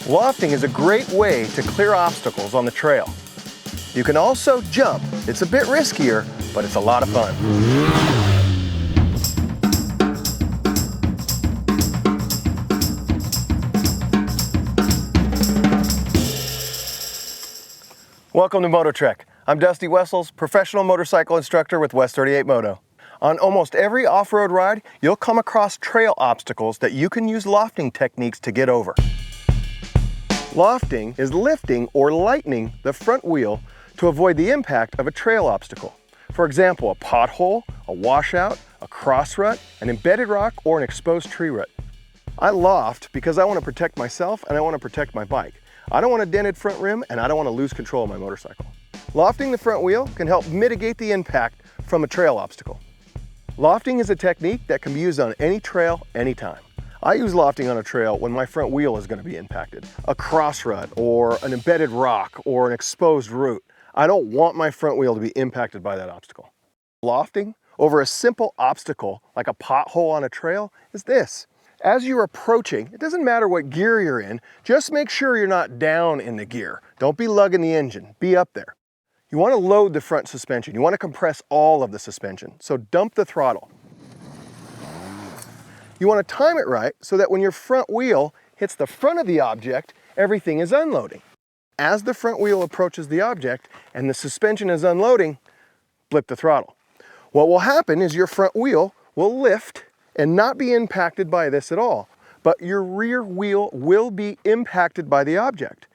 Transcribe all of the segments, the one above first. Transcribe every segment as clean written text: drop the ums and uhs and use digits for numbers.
Lofting is a great way to clear obstacles on the trail. You can also jump. It's a bit riskier, but it's a lot of fun. Welcome to MOTOTREK. I'm Dusty Wessels, professional motorcycle instructor with West 38 Moto. On almost every off-road ride, you'll come across trail obstacles that you can use lofting techniques to get over. Lofting is lifting or lightening the front wheel to avoid the impact of a trail obstacle. For example, a pothole, a washout, a cross rut, an embedded rock, or an exposed tree root. I loft because I want to protect myself and I want to protect my bike. I don't want a dented front rim and I don't want to lose control of my motorcycle. Lofting the front wheel can help mitigate the impact from a trail obstacle. Lofting is a technique that can be used on any trail, anytime. I use lofting on a trail when my front wheel is going to be impacted. A cross rut or an embedded rock or an exposed root. I don't want my front wheel to be impacted by that obstacle. Lofting over a simple obstacle like a pothole on a trail is this. As you're approaching, it doesn't matter what gear you're in, just make sure you're not down in the gear. Don't be lugging the engine, be up there. You want to load the front suspension. You want to compress all of the suspension, so dump the throttle. You want to time it right so that when your front wheel hits the front of the object, everything is unloading. As the front wheel approaches the object and the suspension is unloading, blip the throttle. What will happen is your front wheel will lift and not be impacted by this at all, but your rear wheel will be impacted by the object.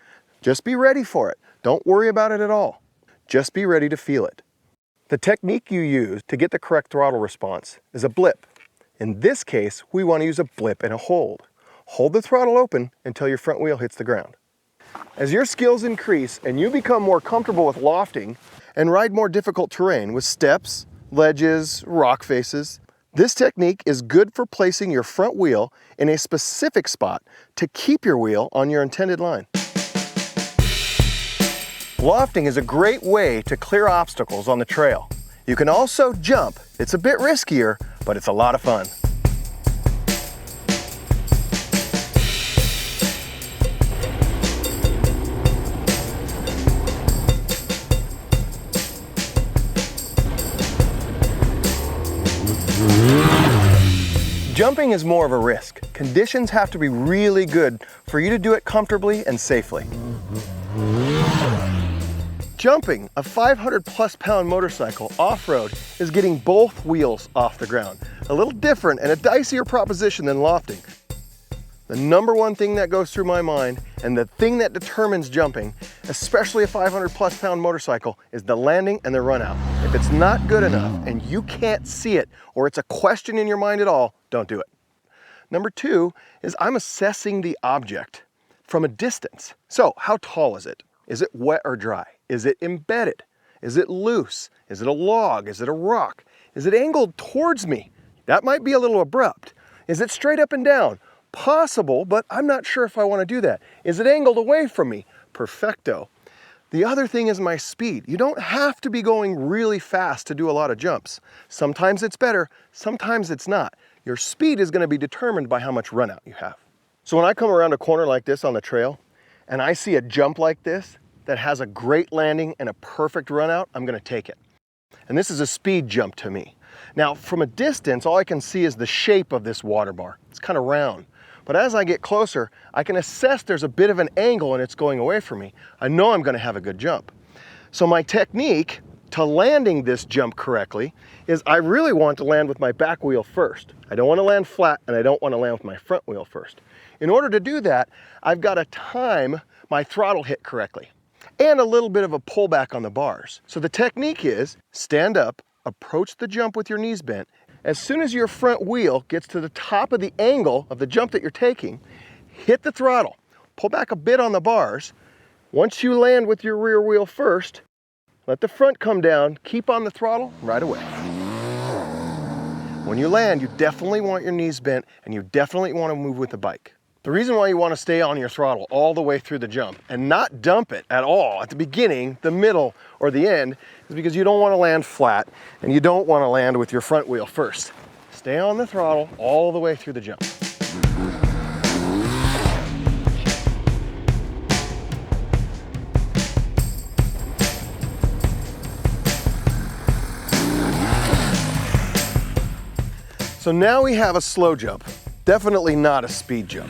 Just be ready for it. Don't worry about it at all. Just be ready to feel it. The technique you use to get the correct throttle response is a blip. In this case, we want to use a blip and a hold. Hold the throttle open until your front wheel hits the ground. As your skills increase and you become more comfortable with lofting and ride more difficult terrain with steps, ledges, rock faces, this technique is good for placing your front wheel in a specific spot to keep your wheel on your intended line. Lofting is a great way to clear obstacles on the trail. You can also jump. It's a bit riskier, but it's a lot of fun. Jumping is more of a risk. Conditions have to be really good for you to do it comfortably and safely. Jumping a 500+ pound motorcycle off-road is getting both wheels off the ground. A little different and a dicier proposition than lofting. The number one thing that goes through my mind and the thing that determines jumping, especially a 500+ pound motorcycle, is the landing and the run out. If it's not good enough and you can't see it or it's a question in your mind at all, don't do it. Number two is I'm assessing the object from a distance. So how tall is it? Is it wet or dry? Is it embedded? Is it loose? Is it a log? Is it a rock? Is it angled towards me? That might be a little abrupt. Is it straight up and down? Possible, but I'm not sure if I want to do that. Is it angled away from me? Perfecto. The other thing is my speed. You don't have to be going really fast to do a lot of jumps. Sometimes it's better, sometimes it's not. Your speed is going to be determined by how much run out you have. So when I come around a corner like this on the trail and I see a jump like this that has a great landing and a perfect run out, I'm going to take it. And this is a speed jump to me. Now from a distance, all I can see is the shape of this water bar. It's kind of round. But as I get closer, I can assess there's a bit of an angle and it's going away from me. I know I'm going to have a good jump. So my technique to landing this jump correctly is I really want to land with my back wheel first. I don't want to land flat and I don't want to land with my front wheel first. In order to do that, I've got to time my throttle hit correctly and a little bit of a pullback on the bars. So the technique is stand up, approach the jump with your knees bent. As soon as your front wheel gets to the top of the angle of the jump that you're taking, hit the throttle, pull back a bit on the bars. Once you land with your rear wheel first, let the front come down, keep on the throttle right away. When you land, you definitely want your knees bent and you definitely want to move with the bike. The reason why you want to stay on your throttle all the way through the jump and not dump it at all at the beginning, the middle, or the end is because you don't want to land flat and you don't want to land with your front wheel first. Stay on the throttle all the way through the jump. So now we have a slow jump, definitely not a speed jump.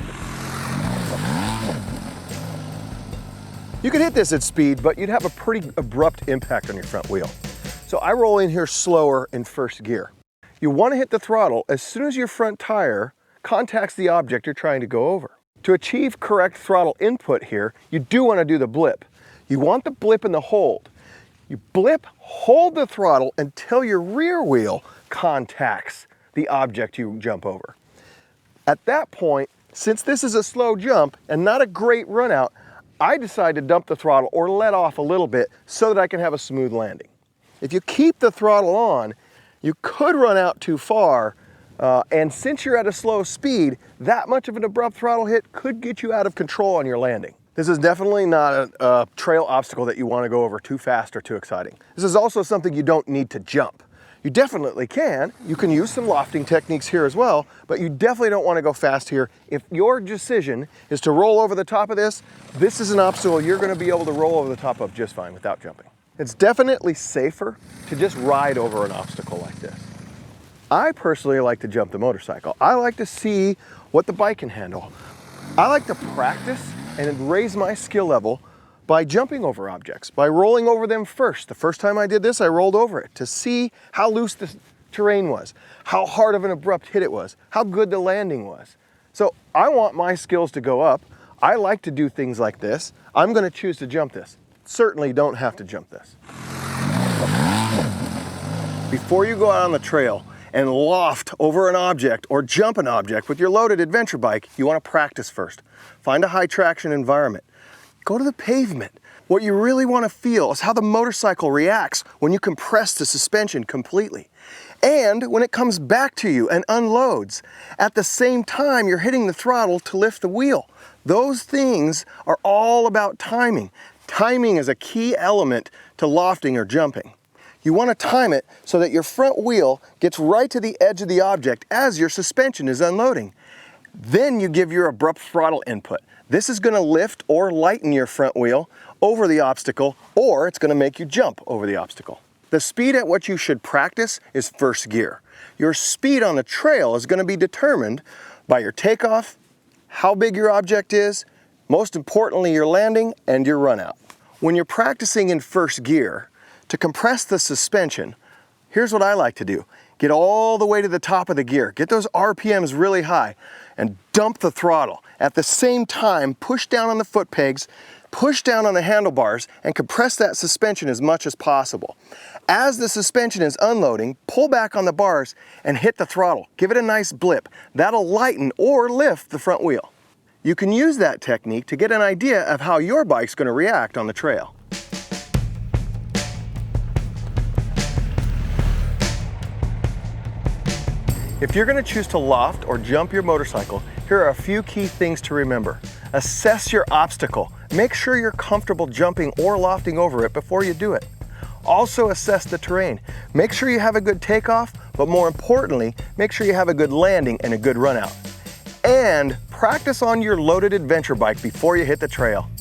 You could hit this at speed, but you'd have a pretty abrupt impact on your front wheel. So I roll in here slower in first gear. You want to hit the throttle as soon as your front tire contacts the object you're trying to go over. To achieve correct throttle input here, you do want to do the blip. You want the blip in the hold. You blip, hold the throttle until your rear wheel contacts the object you jump over. At that point, since this is a slow jump and not a great run out, I decide to dump the throttle or let off a little bit so that I can have a smooth landing. If you keep the throttle on, you could run out too far, and since you're at a slow speed, that much of an abrupt throttle hit could get you out of control on your landing. This is definitely not a trail obstacle that you want to go over too fast or too exciting. This is also something you don't need to jump. You definitely can. You can use some lofting techniques here as well, but you definitely don't want to go fast here. If your decision is to roll over the top of this, this is an obstacle you're going to be able to roll over the top of just fine without jumping. It's definitely safer to just ride over an obstacle like this. I personally like to jump the motorcycle. I like to see what the bike can handle. I like to practice and raise my skill level by jumping over objects, by rolling over them first. The first time I did this, I rolled over it to see how loose the terrain was, how hard of an abrupt hit it was, how good the landing was. So I want my skills to go up. I like to do things like this. I'm going to choose to jump this. Certainly don't have to jump this. Before you go out on the trail and loft over an object or jump an object with your loaded adventure bike, you want to practice first. Find a high traction environment. Go to the pavement. What you really want to feel is how the motorcycle reacts when you compress the suspension completely. And when it comes back to you and unloads, at the same time you're hitting the throttle to lift the wheel. Those things are all about timing. Timing is a key element to lofting or jumping. You want to time it so that your front wheel gets right to the edge of the object as your suspension is unloading. Then you give your abrupt throttle input. This is going to lift or lighten your front wheel over the obstacle, or it's going to make you jump over the obstacle. The speed at which you should practice is first gear. Your speed on the trail is going to be determined by your takeoff, how big your object is, most importantly your landing, and your run out. When you're practicing in first gear, to compress the suspension, here's what I like to do. Get all the way to the top of the gear, get those RPMs really high, and dump the throttle. At the same time, push down on the foot pegs, push down on the handlebars, and compress that suspension as much as possible. As the suspension is unloading, pull back on the bars and hit the throttle. Give it a nice blip. That'll lighten or lift the front wheel. You can use that technique to get an idea of how your bike's going to react on the trail. If you're going to choose to loft or jump your motorcycle, here are a few key things to remember. Assess your obstacle. Make sure you're comfortable jumping or lofting over it before you do it. Also assess the terrain. Make sure you have a good takeoff, but more importantly, make sure you have a good landing and a good run out. And practice on your loaded adventure bike before you hit the trail.